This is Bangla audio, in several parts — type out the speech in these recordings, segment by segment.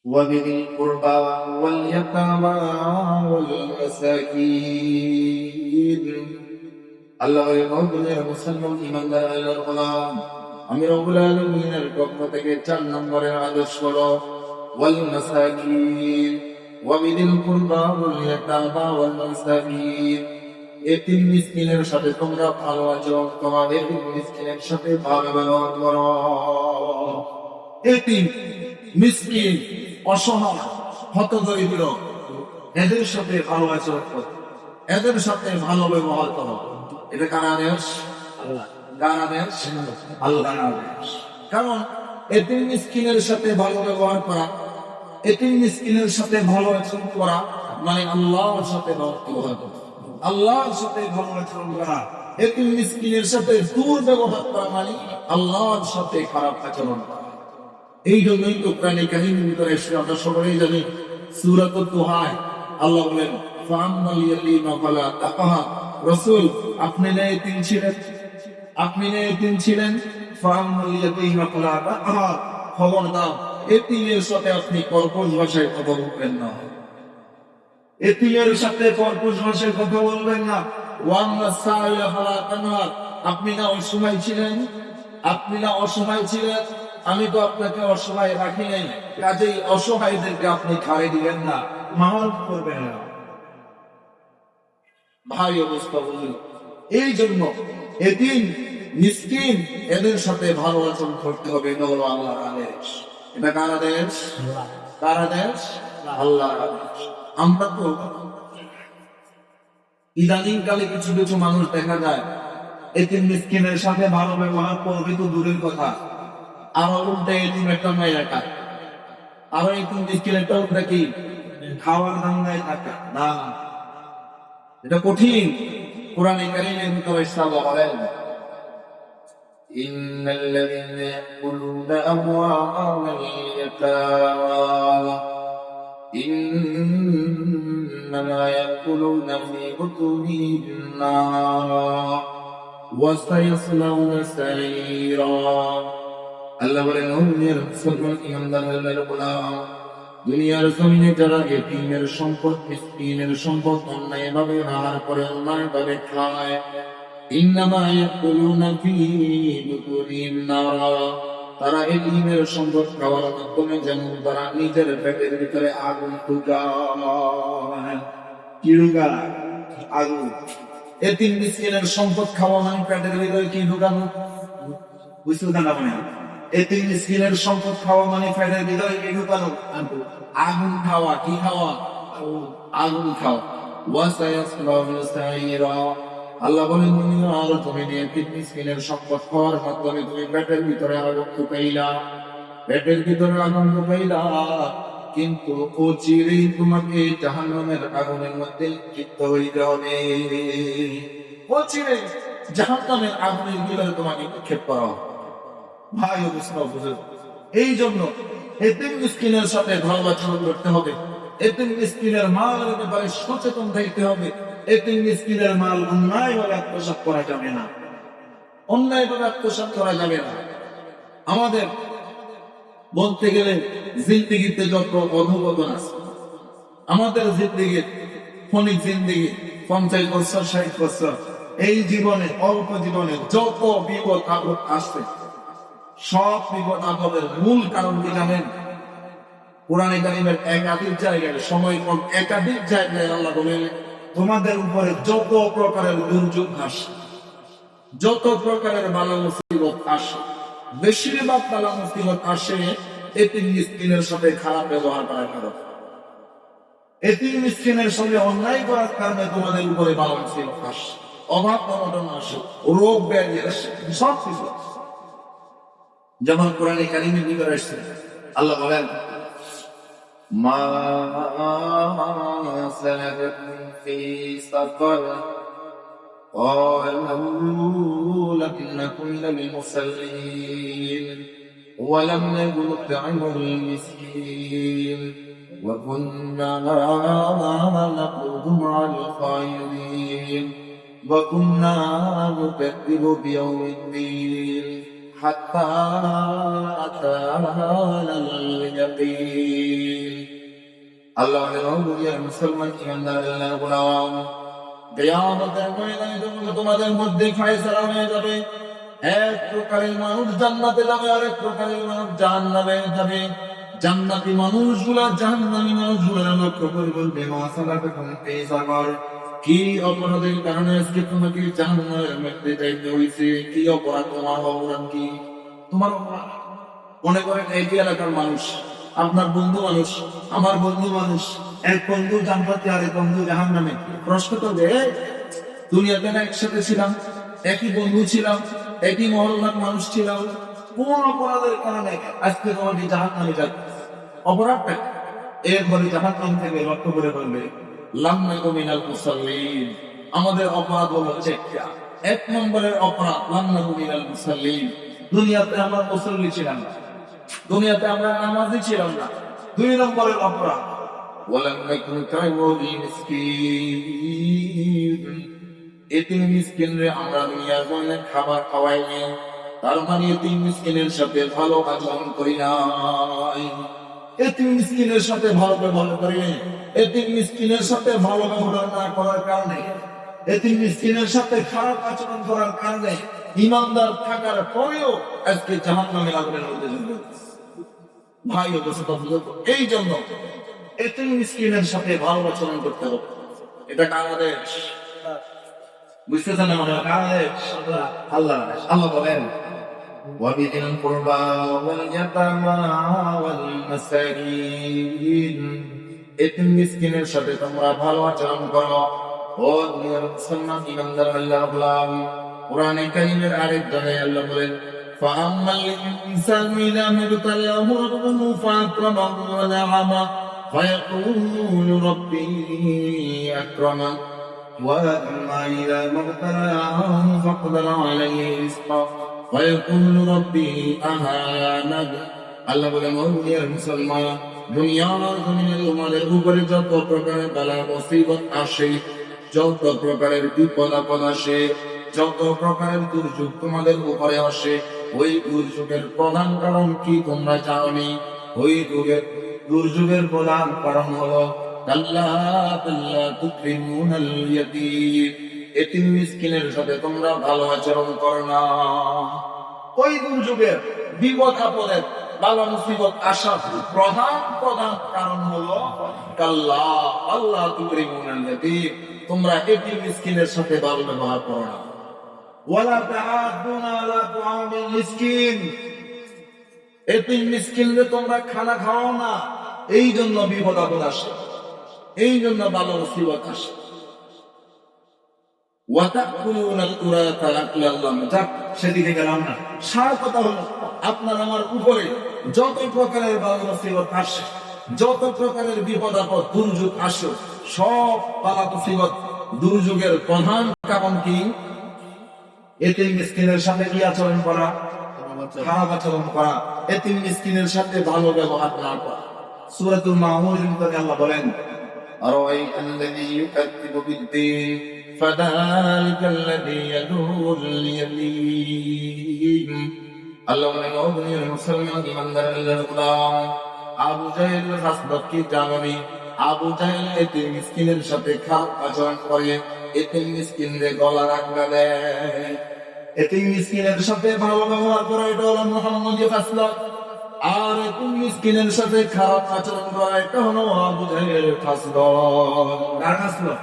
وبذي القربى واليتامى والمساكين আল্লাহ মুসলমান ইমানদার গোলাম, আমি রব্বুল আলামিনের পক্ষ থেকে 4 নম্বরের আদেশ হলো ওয়াল মাসাকিন ওয়া বিদিল কুরবা ওয়াল ইয়াতামা ওয়াল মাসাকিন। এতিম মিসকিনের সাথে তোমরা ভালো আচরণ, তোমাদের মিসকিনের সাথে ভালো ব্যবহার করো। এতিম, মিসকিন, অসহায়, হতদরিদ্র, এদের সাথে ভালো আচরণ করো, এদের সাথে ভালো ব্যবহার করো। এটা কার আদেশ? কার আদেশ? আল্লাহর আদেশ। কারণ এতিম মিসকিনের সাথে ভালো ব্যবহার করা, এতিম মিসকিনের সাথে ভালো আচরণ করা মানে আল্লাহর সাথে ব্যবহার করা, আল্লাহর সাথে ভালো আচরণ করা। এতিম মিসকিনের সাথে দুর্ব্যবহার করা মানে আল্লাহর সাথে খারাপ আচরণ করা। এই জন্যই তো কোরআনে কারীমের ভিতরে আমরা সবাই জানি, সূরাতুদ দুহায় আল্লাহ বলেন ফাআম্মাল ইয়াতীমা ফালা তাকহার। রাসূল, আপনি না এতিম ছিলেন, আপনি না এতিম ছিলেন, ফাআম্মাল ইয়াতীমা ফালা তাকহার, খবরদার এতিমের সাথে আপনি কর্কশ ভাষায় কথা বলবেন না, এতিমের সাথে কর্কশ ভাষায় কথা বলবেন না। ওয়াম্মা সাইলা ফালা তানহার, আপনি না অসহায় ছিলেন, আপনি না অসহায় ছিলেন, আমি তো আপনাকে অসহায় রাখি নাই, কাজেই অসহায়দেরকে আপনি খাড়ে দিবেন না, মাফ করবেন না। ভাই অবস্থা বুঝুন। এই জন্য এতিম, মিসকিন এদের সাথে ভালো আচরণ করতে হবে, এটা হলো আল্লাহর আদেশ। এটা কার আদেশ? কার আদেশ? আল্লাহর আদেশ। আমরা তো ইদানিং কালে কিছু কিছু মানুষ দেখা যায় এতিম মিসকিনের সাথে ভালো ব্যবহার করবে তো দূরের কথা, আমার উল্টা এতিম একটা মায়ের খায়, আবার এতিম মিসকিন একটা উল্টা কি খাওয়ার ধান্দায় থাকে না। এটা কঠিন। কোরআনে কারীমের ভিতরে আল্লাহ বলেন ইন্নাল্লাযীনা ইয়াকুলুনা আমওয়ালাল ইয়াতামা ইন্নামা ইয়াকুলুনা ফী বুতুনিহিম নার ওয়া সায়াসলাউনা সাঈরা। আল্লাহ বলেন, মুসলমান ইমানদারের গোলাম, দুনিয়ার জমিনে যারা এতিমের সম্পদ, মিসকিনের সম্পদ অন্যায়ভাবে ব্যবহার করে, অন্যায়ভাবে খায়, ইন্নামা ইয়াকুলুনা ফী বুতুনিহিম নার, তারা এতিমের সম্পদ খাওয়ার মাধ্যমে যেমন তারা নিজের পেটের ভিতরে আগুন ঢুকায়। কি ঢুকায়? আগুন। এতিম মিসকিনের সম্পদ খাওয়া মানে পেটের ভিতরে কি ঢুকানো? বুঝতে না মানে এতিম মিসকিনের সম্পদ খাওয়া মানে পেটের ভিতরে কি ঢুকানো? আগুন খাওয়া। কি খাওয়া? আগুন খাওয়া। ওয়াসায়াসলাউনা সাঈরা। আল্লাহ বলেন, তুমি এতিম মিসকিনের সম্পদ খাওয়ার মাধ্যমে তুমি পেটের ভিতরে আগুন ঢুকাইলা, পেটের ভিতরে আগুন ঢুকাইলা, কিন্তু অচিরেই তোমাকে জাহান্নামের আগুনের মধ্যে লিপ্ত হইতে হবে। অচিরেই জাহান্নামের আগুনের ভিতরে তোমাকে নিক্ষেপ করা হবে। ভাই অবস্থা বুঝে। এই জন্য এতিম মিসকিনের সাথে ভালো আচরণ করতে হবে, এতিম মিসকিনের মালের ব্যাপারে সচেতন থাকতে হবে। এতিম মিসকিনের মাল অন্যায়ভাবে আত্মসাৎ করা যাবে না, অন্যায়ভাবে আত্মসাৎ করা যাবে না। আমাদের বলতে গেলে জিন্দেগিতে যত অধঃপতন আছে, আমাদের জিন্দেগির ক্ষণিক জিন্দেগি 50 বছর 60 বছর, এই জীবনে অল্প জীবনে যত বিপদ আপদ আসছে, সব বিপদ আপদের মূল কারণ কি জানেন? কোরআনে কারীমের একাধিক জায়গায়, সময় কম, একাধিক জায়গায় আল্লাহ বলেন, তোমাদের উপরে যত প্রকারের দুর্যোগ আসে, যত প্রকারের বালা মুসিবত আসে, বেশিরভাগ বালা মুসিবত আসে এতিম মিসকিনের সাথে খারাপ ব্যবহার করার কারণে। এতিম মিসকিনের সঙ্গে অন্যায় করার কারণে তোমাদের উপরে বালা মুসিবত আসে, অভাব অনটন আসে, রোগ ব্যাধি আসে, সব কিছু। যেমন কোরআনে কারীমের ভিতরে আসছে, আল্লাহ বলেন, মা সালাকাকুম ফি সাকার قالوا لم نكن من المصلين ولم نكن نطعم المسكين وكنا نخوض مع الخائضين وكنا نكذب بيوم الدين حتى أتانا اليقين আল্লাহ মুসলমান ইমানদার গোলাম কিয়ামতের ময়দানে যখন তোমাদের মধ্যে ফয়সালা হয়ে যাবে, এক প্রকারের মানুষ জান্নাতে যাবে আর এক প্রকারের মানুষ জাহান্নামে যাবে। জান্নাতি মানুষগুলা জাহান্নামী মানুষগুলা লক্ষ্য করে বলবে, মাসালাকুম ফি সাকার, কি অপরাধের কারণে আজকে তোমাকে জাহান্নামের মধ্যে যাইতে হইছে? কি অপরাধ? তোমার অপরাধ কি? তোমার অপরাধ মনে করেন এই এলাকার মানুষ আপনার বন্ধু মানুষ, আমার বন্ধু মানুষ, এক বন্ধু জান্নাতে আর এক বন্ধু জাহান্নামে। প্রশ্ন করবে, দুনিয়াতে না একসাথে ছিলাম, একই বন্ধু ছিলাম, একই মহল্লার মানুষ ছিলাম, কোন অপরাধের কারণে আজকে তোমাকে জাহান্নামে যাচ্ছে? অপরাধটা এরপরে জাহান্নাম থেকে লক্ষ্য করে বলবে, লাম নাকু মিনাল মুসাল্লিন, আমাদের অপরাধ হলো একটা। এক নম্বরের অপরাধ লাম নাকু মিনাল মুসাল্লিন, দুনিয়াতে আমরা মুসল্লি ছিলাম না, দুনিয়াতে আমরা নামাজি ছিলাম না। দুই নম্বরের অপরাধ ওয়ালাম নাকু তাইমুল মিসকিন, এতিম মিসকিনরে আমরা দুনিয়ার জন্য খাবার খাওয়াইনি, তার মানে এতিম মিসকিনের সাথে ভালো আচরণ করি নাই, এতিম মিসকিনের সাথে ভালো ব্যবহার করি। এতিম মিসকিনের সাথে ভালো ব্যবহার না করার কারণে, এতিম মিসকিনের সাথে খারাপ আচরণ করার কারণে ইমানদার থাকার পরেও আজকে জাহান্নামের আগুনের মধ্যে ঝুলছে। ভাই ও দোস্ত, এই জন্য এতিম মিসকিনের সাথে ভালো আচরণ করতে হবে। এটা বাংলাদেশ, বুঝতেছেন? আমাদের বাংলাদেশ আল্লাহ আল্লাহ বলেন, وَبِذِي الْقُرْبَى وَالْيَتَامَى وَالْمَسَاكِينِ, এতিম মিসকিনের সাথে তোমরা ভালো আচরণ করো। ও দুনিয়ার মুসলমান ইমানদার আল্লাহ বলেন, কোরআনে কারীমের আরেক জায়গায় আল্লাহ বলেন, فَأَمَّا الْإِنسَانُ إِذَا مَا ابْتَلَاهُ رَبُّهُ فَأَكْرَمَهُ وَنَعَمَهُ فَيَقُولُ رَبِّي أَكْرَمَنِ وَأَمَّا إِذَا مَا ابْتَلَاهُ فَقَدَرَ عَلَيْهِ رِزْقَهُ وَيَقُولُ رَبِّي أَهَانَنِ। আল্লাহ বলেন, ও দুনিয়ার মুসলমান, দুনিয়ার জমিনের তোমাদের উপরে যত প্রকারের বালা মুসিবত আসে, যত প্রকারের বিপদ আপদ আসে, যত প্রকারের দুর্যোগ তোমাদের উপরে আসে, ওই দুর্যোগের প্রধান কারণ কি তোমরা জানোনি? ওই দুর্যোগের প্রধান কারণ হলো কাল্লা কাল্লা তুকরিমুনাল ইয়াতীম, এতিম মিসকিনের সাথে তোমরা ভালো আচরণ করো না। ওই দুর্যোগের বিপদ আপদের বালা মুসিবত আসার প্রধান কারণ হলো কাল্লা আল্লাহ তুকরিমুনাল ইয়াতীম, তোমরা এতিম মিসকিনের সাথে ভালো ব্যবহার করো না। ওয়ালা তাআদুনা আলা তুআমিল মিসকিন, এতিম মিসকিনকে তোমরা খানা খাওয়াও না, এই জন্য বিপদ আপদ আসে, এই জন্য বালা মুসিবত আসে। সেদিকে গেলাম না, সার কথা হলো আপনার আমার উপরে যত প্রকারের বালা মুসিবত আসে, যত প্রকারের বিপদ আপদ দুর্যোগ আসে, সব বালা মুসিবত দুর্যোগের প্রধান কারণ কি? এতিম মিসকিনের সাথে কি আচরণ করা? খারাপ আচরণ করা, এতিম মিসকিনের সাথে ভালো ব্যবহার না করা। সূরাতুল মাউনের ভিতরে আল্লাহ বলেন, আরাআইতাল্লাযী ইউকাযযিবু বিদ্দীন ফাযালিকাল্লাযী ইয়াদুল ইয়াতীম। আল্লাহ বলেন, ও দুনিয়ার মুসলমান ইমানদার আল্লাহর গোলাম, আবু জাহেলের হাসরত কি জানোনি? আবু জাহেল এতিম মিসকিনের সাথে খারাপ আচরণ করে, এতিম মিসকিনদের গলা রাখা দেয়। এতিম মিসকিনের সাথে ভালো ব্যবহার করা, এটা হলো মুহাম্মদীয় খাসলত। আর এতিম মিসকিনের সাথে খারাপ আচরণ করা, এটা হলো আবু জাহেলের খাসলত। কার খাসলত?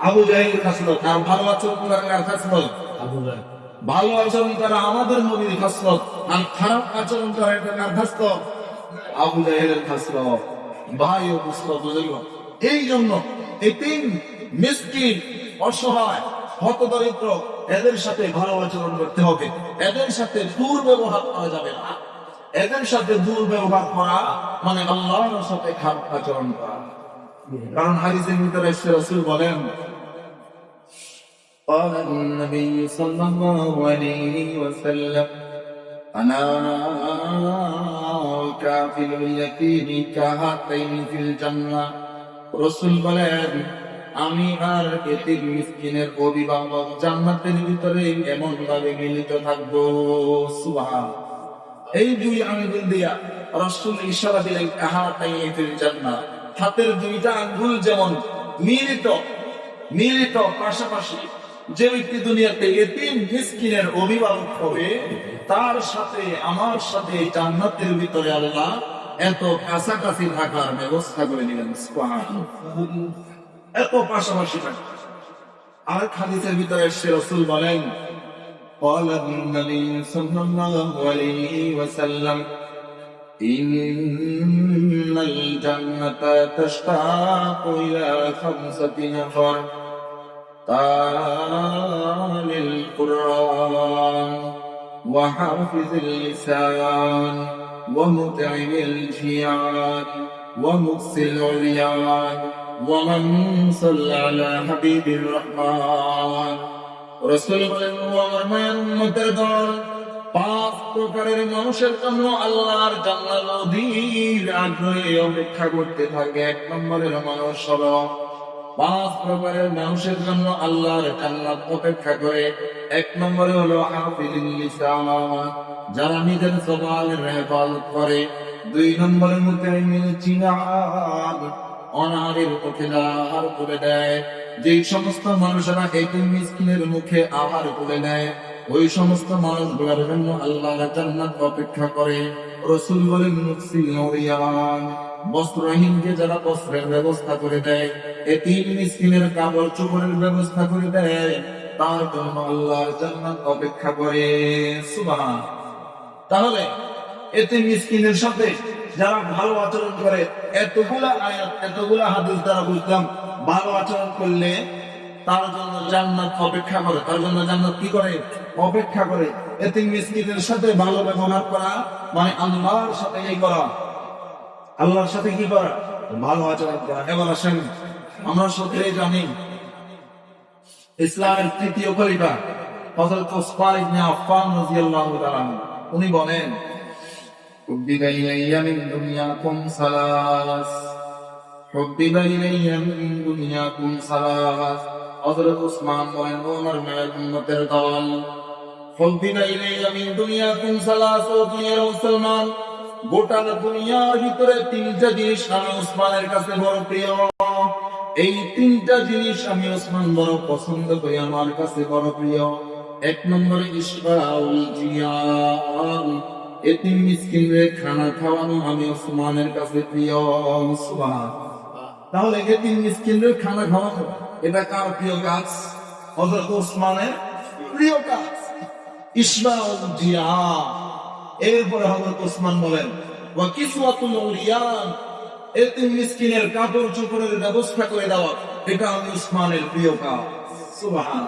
আবু জাহেলের খাসলত। আর ভালো আচরণ করা কার খাসলত? আবু জাহেল। ভালো আচরণ করা আমাদের নবীর খাসলত, আর খারাপ আচরণ করা এটা কার খাসলত? আবু জাহেলের খাসলত। ভাই ও খাসলত বুঝল। এই জন্য এতিম মিসকিন অসহায় হতদরিদ্র এদের সাথে ভালো আচরণ করতে হবে, এদের সাথে দুর্ব্যবহার করা যাবে না। এদের সাথে দুর্ব্যবহার করা মানে আল্লাহর সাথে খারাপ আচরণ করা। কারণ হাদিসের ভিতরে রাসূল বলেন, قال النبي صلى الله عليه وسلم أنا كافل اليتيم كهاتين في الجنة। রাসূল বলেন, আমি আর এতিম মিসকিনের অভিভাবক জান্নাতের ভিতরে এমন ভাবে মিলিত থাকবো। সুবহানাল্লাহ। এই দুই আঙ্গুল দিয়া রাসূল ইশারা দিলেন কাহাতাই ফিল জান্নাহ। হাতের দুইটা আঙ্গুল যেমন মিলিত মিলিত পাশাপাশি, যে ব্যক্তি দুনিয়াতে এতিম মিসকিনের অভিভাবক হবে তার সাথে আমার সাথে জান্নাতের ভিতরে আল্লাহ এত কাছাকাছি থাকার ব্যবস্থা করে দিলেন। সুবহানাল্লাহ। এত পাশাপাশি থাকে। আর হাদিসের ভিতরে এসে রাসূল বলেন قال النبي صلى الله عليه وسلم إن الجنة تشتاق إلى 5 نفر تال القرآن وحافظ اللسان ومطعم الجيعان ومكسل العريان ومن صلى على حبيب الرحمن। রাসূল বলেন, আমার মায়ের উম্মতের দল 5 প্রকারের মানুষের জন্য আল্লাহর জান্নাত অধীর আগ্রহে অপেক্ষা করতে থাকে। 1 নম্বরের মানুষ হলো 5 প্রকারের মানুষের জন্য আল্লাহর জান্নাত অপেক্ষা করে। 1 নম্বরে হলো হাফিজুল লিসান, যারা নিজের জবানের হেফাজত করে। 2 নম্বরের মধ্যে চিনান, অনাহারের মুখে আহার করে দেয়। যেই সমস্ত মানুষেরা এতিম মিসকিনের মুখে আহার করে দেয় ওই সমস্ত মানুষগুলোর জন্য আল্লাহর জান্নাত অপেক্ষা করে। রাসূল বলেন, মুকসিল উরিয়ান, বস্ত্রহীনকে যারা বস্ত্রের ব্যবস্থা করে দেয়, এতিম মিসকিনের কাপড় চোপড়ের ব্যবস্থা করে দেয়, তার জন্য আল্লাহর জান্নাত অপেক্ষা করে। সুবহান। তাহলে এতিম মিসকিনের সাথে যারা ভালো আচরণ করে, এতগুলা আয়াত এতগুলা হাদিস দ্বারা বুঝলাম ভালো আচরণ করলে তার জন্য জান্নাত অপেক্ষা করে। তার জন্য জান্নাত কি করে? অপেক্ষা করে। এতিম মিসকিনের সাথে ভালো ব্যবহার করা মানে আল্লাহর সাথে এই করা, আল্লাহর সাথে কি করা? ভালো আচরণ করা। এবার আসেন, আমরা সকলেই জানি ইসলামের 3য় খলিফা হযরত উসমান ইবনে আফফান রাদিয়াল্লাহু তাআলা উনি বলেন, حبب إلي من دنياكم ثلاث حبب إلي من دنياكم ثلاث। হযরত উসমান বলেন, ওমর মায়ের উম্মতের দল, حبب إلي من دنياكم ثلاث। ও দুনিয়ার মুসলমান, গোটা দুনিয়ার ভিতরে 3টা জিনিস আমি উসমানের কাছে বড় প্রিয়। এই 3টা জিনিস আমি উসমান বড় পছন্দ করি, আমার কাছে বড় প্রিয়। 1 নম্বরে ইশবাউল জিয়ান, এতিম মিসকিনদের খানা খাওয়ানো আমি উসমানের কাছে প্রিয়। সুবহান। তাহলে এতিম মিসকিনদের খানা খাওয়ানো এটা কার প্রিয় কাজ? হযরত উসমানের প্রিয় কাজ। ইশবাউল জিয়ান। এরপরে হযরত উসমান বলেন, ওয়া কিসওয়াতুল উরিয়ান, এতিম মিসকিনের কাপড় চোপড়ের ব্যবস্থা করে দেওয়া, এটা আমি উসমানের প্রিয় কাজ। সুবহান।